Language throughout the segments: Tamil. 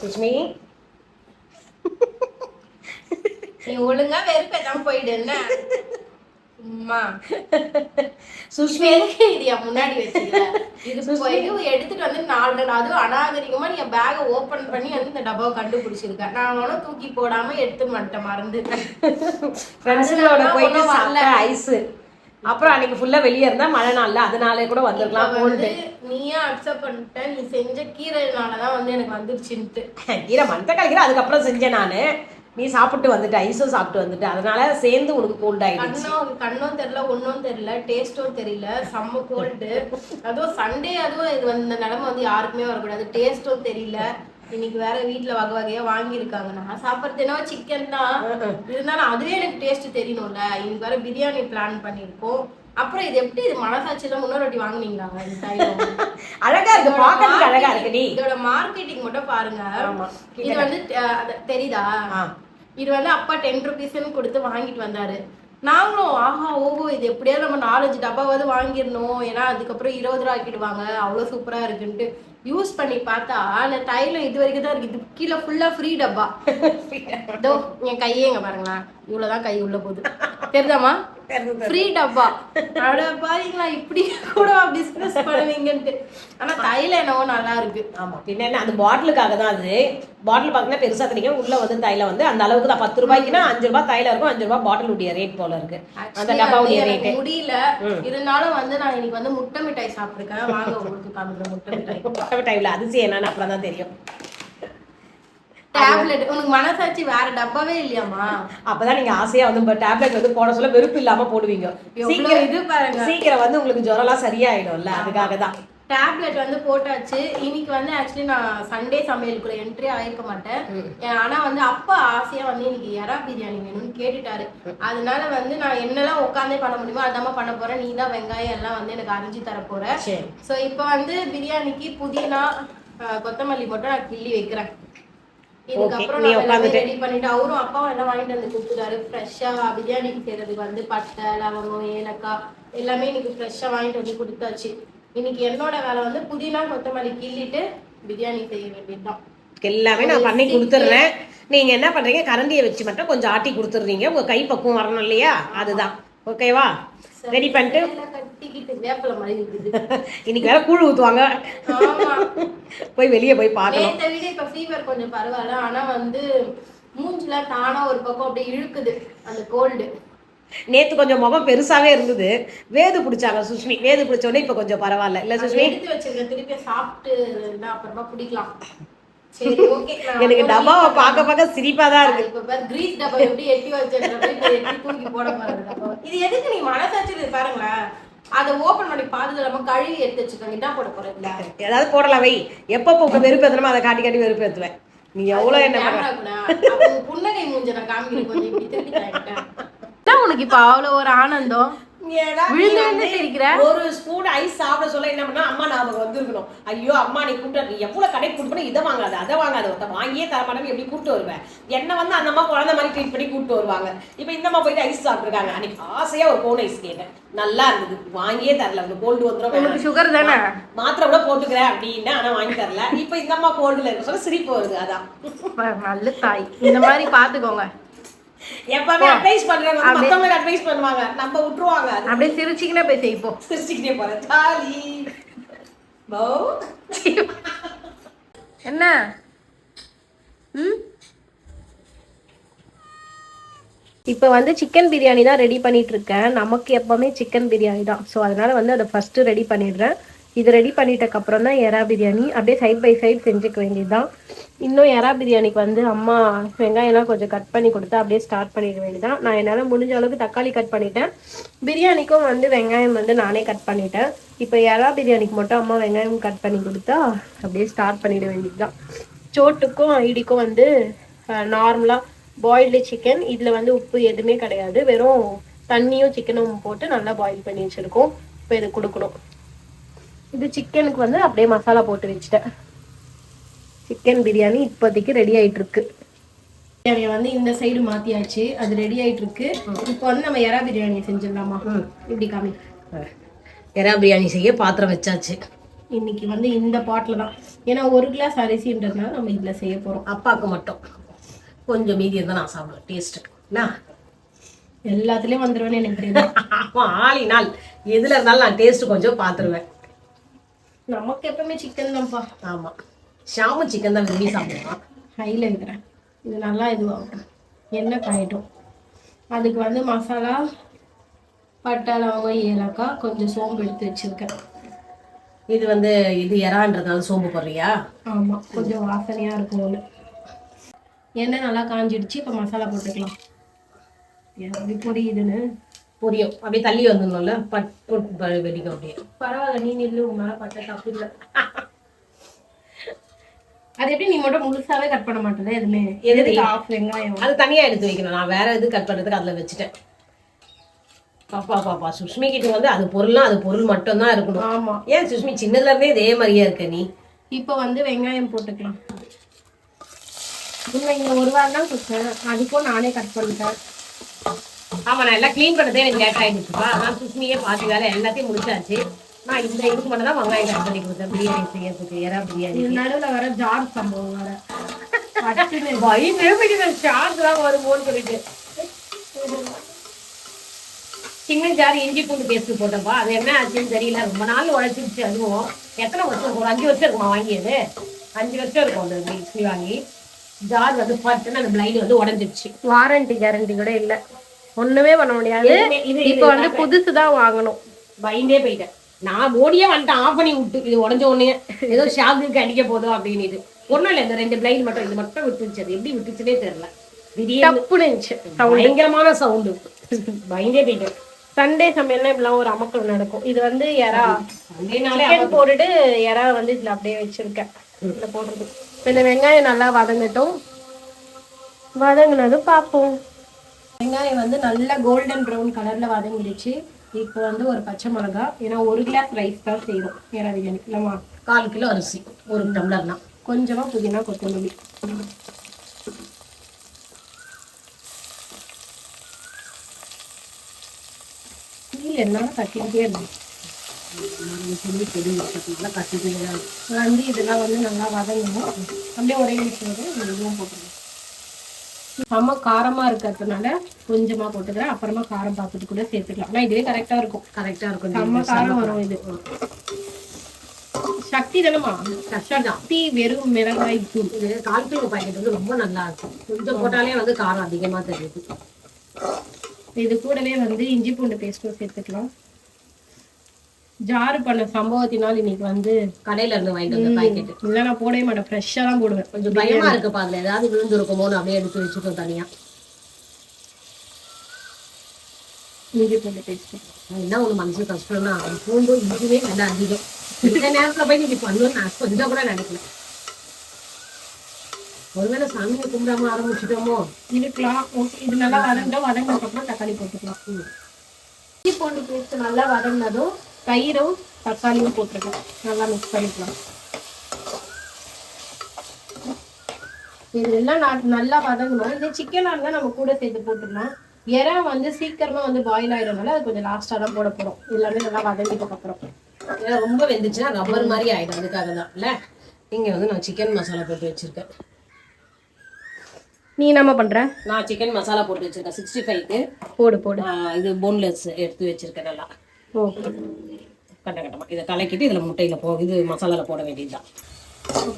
சுஷ்மி நீ ஒழுங்கா வெறுப்பேதான் போயிடு என்ன அம்மா சுஷ்மி எதுக்கு இது முன்னாடி வச்சுக்கிற இது போயிட்டு எடுத்துட்டு வந்து 4 நாள் அதுவும் அநாகரிகமா நீ பேக ஓபன் பண்ணி வந்து இந்த டப்பாவை கண்டுபிடிச்சிருக்க நான் ஒன்னும் தூக்கி போடாம எடுத்து வந்துட்டேன் மறந்து ஃப்ரெண்ட்ஸுங்களோட போயிட்டு சாப்பிட்ட ஐஸ் அப்புறம் அன்னைக்கு ஃபுல்லா வெளியே இருந்தா மழை நாள்ல அதனாலே கூட வந்திருக்கலாம் கோல்டு நீயே அக்செப்ட் பண்ணிட்ட நீ செஞ்ச கீரைனாலதான் வந்து எனக்கு வந்துருச்சுன்ட்டு கீரை மஞ்சள் கீரை அதுக்கப்புறம் செஞ்சேன் நானு நீ சாப்பிட்டு வந்துட்டு ஐஸும் சாப்பிட்டு வந்துட்டு அதனால சேர்ந்து உனக்கு கோல்ட் ஆயிடுச்சு கண்ணும் தெரியல ஒன்னும் தெரியல டேஸ்டும் தெரியல செம்ம கோல்டு அதுவும் சண்டே அதுவும் இது இந்த நிலைமை வந்து யாருக்குமே வரக்கூடாது டேஸ்டும் தெரியல இன்னைக்கு வேற வீட்டுல வகை வகையா வாங்கியிருக்காங்க நான் சாப்பிட்றது என்ன சிக்கன் தான் இருந்தாலும் அதுவே எனக்கு டேஸ்ட் தெரியணும்ல இன்னைக்கு வேற பிரியாணி பிளான் பண்ணிருக்கோம் அப்புறம் இது எப்படி இது மனசாட்சியில முன்னொரு வாட்டி வாங்குனீங்களா அழகா இருக்கு பாக்கிறதுக்கு அழகா இருக்கு இதோட மார்க்கெட்டிங் மட்டும் பாருங்க இது வந்து தெரியுதா இது வந்து அப்பா 10 rupeesன்னு கொடுத்து வாங்கிட்டு வந்தாரு நாங்களும் ஆஹா ஓஹோ இது எப்படியாவது நம்ம 4-5 டப்பாவது வாங்கிடணும் ஏன்னா அதுக்கப்புறம் 20 ரூபா ஆக்கிடுவாங்க அவ்வளோ சூப்பரா இருக்குன்ட்டு யூஸ் பண்ணி பார்த்தா அந்த தைலம் இது வரைக்கும் தான் இருக்கு இது கீழே ஃபுல்லா ஃப்ரீ டப்பா இதோ என் கையே இங்க பாருங்களேன் இவ்வளவுதான் கை உள்ள போகுது தெரியுதாமா ஃப்ரீ டப்பா அட பாருங்களா இப்படி கூட பிசினஸ் பண்ணுவீங்கன்ட்டு ஆனா தைலம் என்னவோ நல்லா இருக்கு ஆமா பின்ன என்ன அந்த பாட்டிலுக்காக தான் அது பாட்டில் பாத்தீங்கன்னா பெருசா கிடைக்கும் உள்ள வந்து தைலம் வந்து அந்த அளவுக்கு தான் 10 ரூபாய்க்குன்னா 5 ரூபாய் தைலம் இருக்கும் 5 ரூபாய் பாட்டில் உடைய ரேட் போல இருக்கு அந்த டப்பாவுடைய ரேட் முடியல இருந்தாலும் வந்து நான் இன்னைக்கு வந்து முட்டை மிட்டாய் சாப்பிட்டுருக்கேன் வாங்க உங்களுக்கு காமிக்கிறேன் முட்டை மிட்டாய் அதிசயம் என்னன்னு அப்புறம் தான் தெரியும் டேப்லெட் உனக்கு மனசாட்சி வேற டப்பாவே இல்லையாமா அப்பதான் நீங்க ஆசையா வந்து டேப்லெட் வந்து போட சொல்ல வெறுப்பு இல்லாம போடுவீங்க சீக்கிரம் இது பாருங்க சீக்கிரம் வந்து உங்களுக்கு ஜுரம் எல்லாம் சரியாயிடும்ல அதுக்காக தான் டேப்லெட் வந்து போட்டாச்சு இன்னைக்கு வந்து ஆக்சுவலி நான் சண்டே சமையலுக்குள்ள என்ட்ரி ஆயிருக்க மாட்டேன் ஆனா வந்து அப்பா ஆசையா வந்து இன்னைக்கு எறா பிரியாணி வேணும்னு கேட்டுட்டாரு அதனால வந்து நான் என்னெல்லாம் உட்காந்தே பண்ண முடியுமோ அதாம பண்ண போறேன் நீ தான் வெங்காயம் எல்லாம் வந்து எனக்கு அரிஞ்சு தர போற சோ இப்போ வந்து பிரியாணிக்கு புதினா கொத்தமல்லி மட்டும் நான் கிள்ளி வைக்கிறேன் இதுக்கப்புறம் நான் ரெடி பண்ணிட்டு அவரும் அப்பாவும் எல்லாம் வாங்கிட்டு வந்து கொடுத்துட்டாரு ஃப்ரெஷ்ஷா பிரியாணிக்கு செய்யறதுக்கு வந்து பட்டை லவங்கம் ஏலக்காய் எல்லாமே இன்னைக்கு ஃப்ரெஷ்ஷா வாங்கிட்டு வந்து கொடுத்தாச்சு இன்னைக்கு என்னோட வேலை வந்து புதினா கொத்தமல்லி கிள்ளிட்டு பிரியாணி செய்ய வேண்டியதுதான் எல்லாமே நான் பண்ணி கொடுத்துட்றேன் நீங்க என்ன பண்றீங்க கரண்டியை வச்சு மட்டும் கொஞ்சம் ஆட்டி கொடுத்துடுறீங்க உங்க கை பக்குவம் வரணும் இல்லையா அதுதான் ஓகேவா ரெடி பண்ணிட்டு இன்னைக்கு வேற கூழ் ஊத்துவாங்க போய் வெளியே போய் பார்க்கலாம் இப்ப ஃபீவர் கொஞ்சம் பரவாயில்ல ஆனா வந்து மூஞ்சில தானா ஒரு பக்கம் அப்படியே இழுக்குது அந்த கோல்டு நேத்து கொஞ்சம் முகம் பெருசாவே இருந்தது வேது பிடிச்சாங்க சுஷ்மி வேது பிடிச்ச உடனே இப்ப கொஞ்சம் பரவாயில்ல இல்ல சுஷ்மி எடுத்து வச்சிருக்க திருப்பி சாப்பிட்டு அப்புறமா குடிக்கலாம் எனக்கு டப்பாவை பார்க்க சிரிப்பா தான் இருக்கு இப்ப கிரீஸ் டப்பா எப்படி எட்டி வச்சிருக்க தூக்கி போட போறது இது எதுக்கு நீ மனசாட்சி பாருங்களேன் அதை ஓபன் பண்ணி பாதுகாப்பு இல்லாம கழுவி எடுத்து வச்சுக்கோங்க என்ன போட போறீங்களா ஏதாவது போடலாம் வை எப்ப வெறுப்பு ஏத்தணுமோ அதை காட்டி காட்டி வெறுப்பு ஏத்துவேன் நீ எவ்வளவு என்ன புன்னகை மூஞ்ச நான் காமிக்கிறேன் கொஞ்சம் இப்படி திருப்பி உனக்கு இப்ப அவ்வளவு ஒரு ஆனந்தம் ஒரு ஸ்பூன் ஐஸ் சாப்பிட சொல்ல என்ன பண்ணா அம்மா ஞாபகம் வந்துருக்கணும் ஐயோ அம்மா நீ கூப்பிட்டு எவ்வளவு கடை கூப்பிட்டு இதை வாங்காது அதை வாங்காது ஒருத்த வாங்கியே தர மாட்டேன் எப்படி கூப்பிட்டு வருவேன் என்ன வந்து அந்த அம்மா குழந்தை மாதிரி ட்ரீட் பண்ணி கூப்பிட்டு வருவாங்க இப்ப இந்த அம்மா போயிட்டு ஐஸ் சாப்பிட்டுருக்காங்க அன்னைக்கு ஆசையா ஒரு கோன் ஐஸ் கேட்டேன் நல்லா இருந்தது வாங்கியே தரல அந்த கோல்டு வந்துடும் சுகர் தானே மாத்திரை கூட போட்டுக்கிறேன் அப்படின்னு ஆனா வாங்கி தரல இப்ப இந்த அம்மா கோல்டுல இருக்க சொல்ல சிரிப்பு வருது அதான் நல்ல தாய் இந்த மாதிரி பாத்துக்கோங்க எப்பவுமே அட்வைஸ் பண்றவங்க மத்தவங்க அட்வைஸ் பண்ணுவாங்க நம்ம விட்டுருவாங்க அப்படியே சிரிச்சிக்கினே போய் செய்ப்போம் சிரிச்சிக்கினே போறேன் ஜாலி போ என்ன இப்போ வந்து சிக்கன் பிரியாணி தான் ரெடி பண்ணிட்டு இருக்கேன் நமக்கு எப்பவுமே சிக்கன் பிரியாணி தான் ஸோ அதனால வந்து அதை ஃபர்ஸ்ட் ரெடி பண்ணிடுறேன் இது ரெடி பண்ணிட்டக்கப்புறம் தான் எறா பிரியாணி அப்படியே சைட் பை சைட் செஞ்சுக்க வேண்டியதுதான் இன்னும் எறா பிரியாணிக்கு வந்து அம்மா வெங்காயம்லாம் கொஞ்சம் கட் பண்ணி கொடுத்தா அப்படியே ஸ்டார்ட் பண்ணிட வேண்டியதான் நான் என்னால் முடிஞ்ச அளவுக்கு தக்காளி கட் பண்ணிட்டேன் பிரியாணிக்கும் வந்து வெங்காயம் வந்து நானே கட் பண்ணிட்டேன் இப்போ எறா பிரியாணிக்கு மட்டும் அம்மா வெங்காயம் கட் பண்ணி கொடுத்தா அப்படியே ஸ்டார்ட் பண்ணிட வேண்டியதுதான் சோட்டுக்கும் ஐடிக்கும் வந்து நார்மலாக பாயில்டு சிக்கன் இதில் வந்து உப்பு எதுவுமே கிடையாது வெறும் தண்ணியும் சிக்கனும் போட்டு நல்லா பாயில் பண்ணி வச்சுருக்கோம் இப்போ இது கொடுக்கணும் இது சிக்கனுக்கு வந்து அப்படியே மசாலா போட்டு வச்சுட்டேன் சிக்கன் பிரியாணி இப்போதைக்கு ரெடி ஆயிட்டு இருக்கு பிரியாணியை வந்து இந்த சைடு மாத்தியாச்சு அது ரெடி ஆயிட்டு இருக்கு இப்போ வந்து நம்ம எறா பிரியாணி செஞ்சிடலாமா இப்படி காமி எறா பிரியாணி செய்ய பாத்திரம் வச்சாச்சு இன்னைக்கு வந்து இந்த பாட்டில் தான், ஏன்னா 1 கிளாஸ் அரிசின்றதுனால நம்ம இதில் செய்ய போகிறோம். அப்பாவுக்கு மட்டும் கொஞ்சம் மீதி இருந்தால் நான் சாப்பிடுவேன் டேஸ்ட்டு. என்ன எல்லாத்துலேயும் வந்துடுவேன்னு எனக்கு தெரியும். ஆளினால் எதில் இருந்தாலும் நான் டேஸ்ட்டு கொஞ்சம் பார்த்துருவேன். நமக்கு எப்பவுமே சிக்கன் தான்ப்பா. ஆமாம், ஷாமும் சிக்கன் தான் விரும்பி சாப்பிடுவான். ஹையில் இருக்கிறேன். இது நல்லா இதுவாகும், எண்ணெய் காயட்டும். அதுக்கு வந்து மசாலா, பட்டை, லவங்கம், ஏலக்காய், கொஞ்சம் சோம்பு எடுத்து வச்சுருக்கேன். இது வந்து இது இறான்றதுனால சோம்பு போடுறியா? ஆமாம், கொஞ்சம் வாசனையாக இருக்கும் ஒன்று. எண்ணெய் நல்லா காஞ்சிடுச்சு. இப்போ மசாலா போட்டுக்கலாம். எப்படி பொரியுதுன்னு பொரியும், அப்படியே தள்ளி வந்துடணும்ல, பட்டு வெடிக்கும் அப்படியே. பரவாயில்ல, நீ நில்லு, உன் மேலே பட்டை தப்பு இல்லை. அது எப்படி நீ மட்டும் முழுசாவே கட் பண்ண மாட்டேன் எதுவுமே? எதுக்கு ஆஃப் வெங்காயம்? அது தனியாக எடுத்து வைக்கணும். நான் வேற எது கட் பண்ணுறதுக்கு அதில் வச்சுட்டேன். பாப்பா சுஷ்மி கிட்ட வந்து அது பொருள்லாம் அது பொருள் மட்டும்தான் இருக்கணும். ஆமா, ஏன் சுஷ்மி சின்னதுல இருந்தே இதே மாதிரியே இருக்க நீ? இப்போ வந்து வெங்காயம் போட்டுக்கலாம். இல்லை, இங்கே 1 வாரம் தான் கொடுத்தேன், அதுக்கும் நானே கட் பண்ணிட்டேன். ஆமா, நான் எல்லாம் க்ளீன் பண்ணதே எனக்கு லேட் ஆகிடுச்சுப்பா. நான் சுஷ்மியே பார்த்து வேலை எல்லாத்தையும் முடிச்சாச்சு. நான் இந்த இதுக்கு மட்டும் தான் வெங்காயம் கட் பண்ணி கொடுத்தேன் பிரியாணி செய்யறதுக்கு, எறா பிரியாணி. நடுவில் வர ஜார் சம்பவம் வர ஷார்ட்லாம் வருமோன்னு சொல்லிட்டு சின்ன ஜார் இஞ்சி பூண்டு பேஸ்ட் போட்டப்பா. அது என்ன ஆச்சுன்னு தெரியல, ரொம்ப நாள் உழைச்சிருச்சு. அதுவும் எத்தனை வருஷம் இருக்கும்? 5 வருஷம் இருக்குமா வாங்கியது? 5 வருஷம் இருக்கும் அந்த மிக்ஸி வாங்கி. ஜார் வந்து பார்த்துன்னு அந்த பிளைடு வந்து உடஞ்சிருச்சு. வாரண்டி கேரண்டி கூட இல்லை, ஒண்ணுமே பண்ண முடியாது. இப்போ வந்து புதுசு தான் வாங்கணும். பயந்தே போயிட்டேன் நான், ஓடியே வந்துட்டேன் ஆஃப் பண்ணி விட்டு. இது உடஞ்ச உடனே ஏதோ ஷாக்குக்கு அடிக்க போதும் அப்படின்னு. இது ஒன்றும் இல்லை, இந்த 2 பிளைடு மட்டும், இது மட்டும் விட்டுருச்சு. அது எப்படி விட்டுச்சுன்னே தெரியல, திடீர்னு பயங்கரமான சவுண்டு. பயந்தே போயிட்டேன். சண்டே சமையல்னா இப்படிலாம் ஒரு அமக்கல் நடக்கும். இது வந்து எறா சண்டேனாலே போட்டுட்டு எறா வந்து இதுல அப்படியே வச்சிருக்கேன். இதுல போடுறது. இந்த வெங்காயம் நல்லா வதங்கட்டும். வதங்கினதும் பார்ப்போம். வெங்காயம் வந்து நல்லா கோல்டன் ப்ரௌன் கலர்ல வதங்கிடுச்சு. இப்போ வந்து ஒரு பச்சை மிளகா, ஏன்னா 1 கிளாஸ் ரைஸ் தான் செய்யணும் எறா பிரியாணி இல்லைம்மா. 1/4 கிலோ அரிசி, 1 டம்ளர்னா. கொஞ்சமா புதினா கொத்தமல்லி. என்னால கட்டிக்கிட்டே இருந்தேன் வந்து இதெல்லாம் வந்து நல்லா வதங்கணும். அப்படியே ஒரே நிமிஷம் இதுவும் போட்டுருங்க. செம்ம காரமா இருக்கிறதுனால கொஞ்சமா போட்டுக்கிறேன், அப்புறமா காரம் பார்த்துட்டு கூட சேர்த்துக்கலாம். ஆனால் இதுவே கரெக்டா இருக்கும். செம்ம காரம் வரும். இது சக்தி தானேமா? சக்தி வெறும் மிளகாய் தூள். இது 1/4 கிலோ பாக்கெட் வந்து ரொம்ப நல்லா இருக்கும். கொஞ்சம் போட்டாலே வந்து காரம் அதிகமா தெரியுது. இது கூடவே வந்து இஞ்சி பூண்டு பேஸ்ட்டும் சேர்த்துக்கலாம். ஜாரு பண்ண சம்பவத்தினால் இன்னைக்கு வந்து கடையில இருந்து வாங்கிட்டு வந்த பாக்கெட். இல்லை, நான் போடவே மாட்டேன், ஃப்ரெஷ்ஷாக தான் போடுவேன். கொஞ்சம் பயமா இருக்குப்பா, அதுல ஏதாவது விழுந்து இருக்குமோன்னு அப்படியே எடுத்து வச்சுக்கோ தனியா. இஞ்சி பூண்டு பேஸ்ட் என்ன ஒண்ணு மனசு கஷ்டம்னா, பூண்டும் இஞ்சுமே நல்லா அதிகம். இந்த நேரத்துல போய் நீங்க பண்ணுவோம் நான் கொஞ்சம் கூட நினைக்கல. ஒருவேளை சாமியை கும்பிடாம ஆரம்பிச்சுட்டோமோ இருக்கலாம். இது நல்லா வதங்கினதுக்கப்புறம் தக்காளி போட்டுக்கலாம். இஞ்சி பூண்டு பேஸ்ட் நல்லா வதங்கினதும் தயிரும் தக்காளியும் போட்டுருக்கேன். நல்லா மிக்ஸ் பண்ணிக்கலாம். இதெல்லாம் நல்லா வதங்கணும். இது சிக்கனாக இருந்தால் நம்ம கூட சேர்த்து போட்டுடலாம். எறா வந்து சீக்கிரமா வந்து பாயில் ஆயிடுறதுனால அது கொஞ்சம் லாஸ்டா தான் போட போறோம். எல்லாமே நல்லா வதங்கிட்டதுக்கு அப்புறம். ஏன்னா ரொம்ப வெந்துச்சுன்னா ரப்பர் மாதிரி ஆயிடும். அதுக்காக தான் இல்ல. இங்க வந்து நான் சிக்கன் மசாலா போட்டு வச்சிருக்கேன். நீ என்ன பண்ற? நான் சிக்கன் மசாலா போட்டு வச்சிருக்கேன் 65க்கு. போடு. இது போன்லெஸ் எடுத்து வச்சிருக்கேன் நல்லா. ஓகே. கட்டமா இதை கலக்கிட்டு இதுல முட்டையில இது மசாலால போட வேண்டியதுதான்.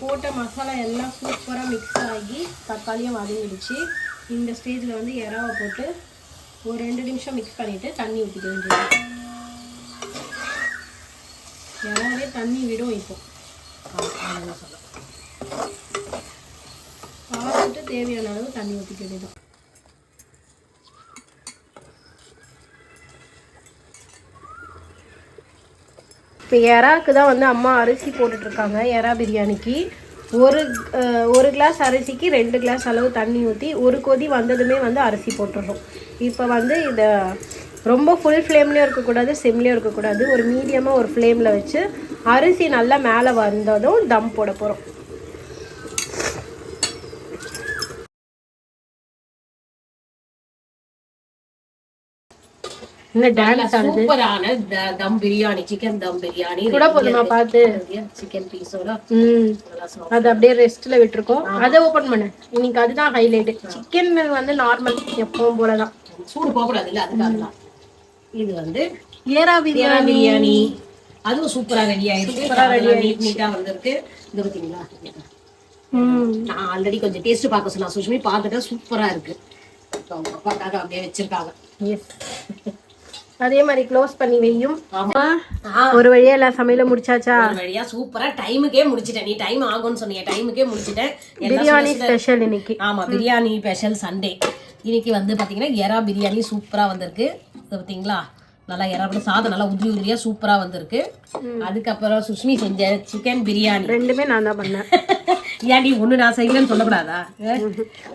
போட்ட மசாலா எல்லாம் சூப்பராக மிக்ஸ் ஆகி தக்காளியும் வதங்கிடுச்சு. இந்த ஸ்டேஜில் வந்து எறாவை போட்டு ஒரு 2 நிமிஷம் மிக்ஸ் பண்ணிவிட்டு தண்ணி ஊற்றிக்க வேண்டியது. எறாவே தண்ணி விடும். இப்போ பார்த்துட்டு தேவையான அளவு தண்ணி ஊற்றிக்க வேண்டியது. இப்போ எறாவுக்கு தான் வந்து அம்மா அரிசி போட்டுட்ருக்காங்க. எறா பிரியாணிக்கு ஒரு கிளாஸ் அரிசிக்கு 2 கிளாஸ் அளவு தண்ணி ஊற்றி ஒரு கொதி வந்ததுமே வந்து அரிசி போட்டுடுறோம். இப்போ வந்து இதை ரொம்ப ஃபுல் ஃப்ளேம்லேயும் இருக்கக்கூடாது, சிம்லேயும் இருக்கக்கூடாது. ஒரு மீடியமாக ஒரு ஃப்ளேமில் வச்சு அரிசி நல்லா மேலே வந்ததும் தம் போட போகிறோம். இந்த டான்ஸ் ஆடுது. சூப்பரான தம் பிரியாணி, சிக்கன் தம் பிரியாணி கூட போதுமா பார்த்து சிக்கன் பீஸோட அது அப்படியே ரெஸ்ட்ல விட்டுருக்கோம். அதை ஓபன் பண்ண இன்னைக்கு அதுதான் ஹைலைட். சிக்கன் வந்து நார்மல் எப்பவும் போலதான், சூடு போகக்கூடாது இல்ல, அதுக்காக தான். இது வந்து ஏரா பிரியாணி, அதுவும் சூப்பரா ரெடி ஆயிருக்கு. நீட்டா வந்திருக்கு. இது பாத்தீங்களா, நான் ஆல்ரெடி கொஞ்சம் டேஸ்ட் பார்க்க சொன்னா சுஷ்மி, பார்த்துட்டா சூப்பரா இருக்கு. அவங்க அப்பாக்காக அப்படியே வச்சிருக்காங்க. அதே மாதிரி க்ளோஸ் பண்ணி வையும். ஒரு வழியா எல்லா சமையலும் முடிச்சாச்சா? ஒரு வழியா சூப்பரா டைமுக்கே முடிச்சிட்டேன். நீ டைம் ஆகும்னு சொன்னீங்க, டைமுக்கே முடிச்சிட்டேன். பிரியாணி ஸ்பெஷல் இன்னைக்கு. ஆமா, பிரியாணி ஸ்பெஷல் சண்டே. இன்னைக்கு வந்து பாத்தீங்கன்னா எறா பிரியாணி சூப்பரா வந்திருக்கு. பாத்தீங்களா, நல்லா எறா சாதம் நல்லா உதிரி உதிரியா சூப்பரா வந்திருக்கு. அதுக்கப்புறம் சுஷ்மி செஞ்ச சிக்கன் பிரியாணி, ரெண்டுமே நான் தான் பண்ணேன். ஏன்டி ஒண்ணு நான் செய்யலன்னு சொல்லக்கூடாதா?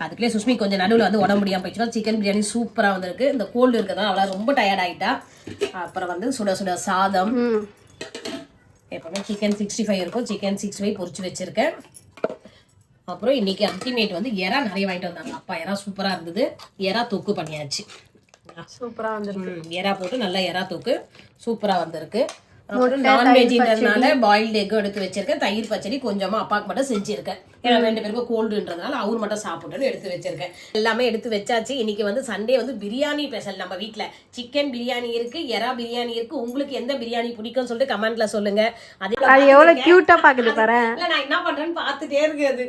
அதுக்குள்ளே சுஷ்மி கொஞ்சம் நடுவில் வந்து உடம்பு முடியாம போயிடுச்சுன்னா சிக்கன் பிரியாணி சூப்பரா வந்திருக்கு. இந்த கோல்டு இருக்கிறதா அவளை ரொம்ப டயர்ட் ஆயிட்டா. அப்புறம் வந்து சுட சுட சாதம், எப்பவுமே சிக்கன் 65 இருக்கும், சிக்கன் 65 பொரிச்சு வச்சிருக்கேன். அப்புறம் இன்னைக்கு அல்டிமேட் வந்து எறா நிறைய வாங்கிட்டு வந்தாங்க அப்பா. எறா சூப்பரா இருந்தது. எறா தொக்கு பண்ணியாச்சு. சூப்பரா வந்திருக்கு. எறா போட்டு நல்லா எறா தொக்கு சூப்பரா வந்திருக்கு. அப்புறம் நான்வெஜ்ன்றதுனால பாயில்டு எக் எடுத்து வச்சிருக்கேன். தயிர் பச்சடி கொஞ்சமா அப்பாவுக்கு மட்டும் செஞ்சிருக்கேன். ஏன்னா 2 பேருக்கும் கோல்டுன்றதுனால அவர் மட்டும் சாப்பிட்டுன்னு எடுத்து வச்சிருக்கேன். எல்லாமே எடுத்து வச்சாச்சு. இன்னைக்கு வந்து சண்டே வந்து பிரியாணி ஸ்பெஷல். நம்ம வீட்டுல சிக்கன் பிரியாணி இருக்கு, எறா பிரியாணி இருக்கு. உங்களுக்கு எந்த பிரியாணி பிடிக்கும்னு சொல்லிட்டு கமெண்ட்ல சொல்லுங்க. அது எவ்வளவு கியூட்டா பாக்குது பாரு. நான் என்ன பண்றேன்னு பாத்துட்டே இருக்கு அது.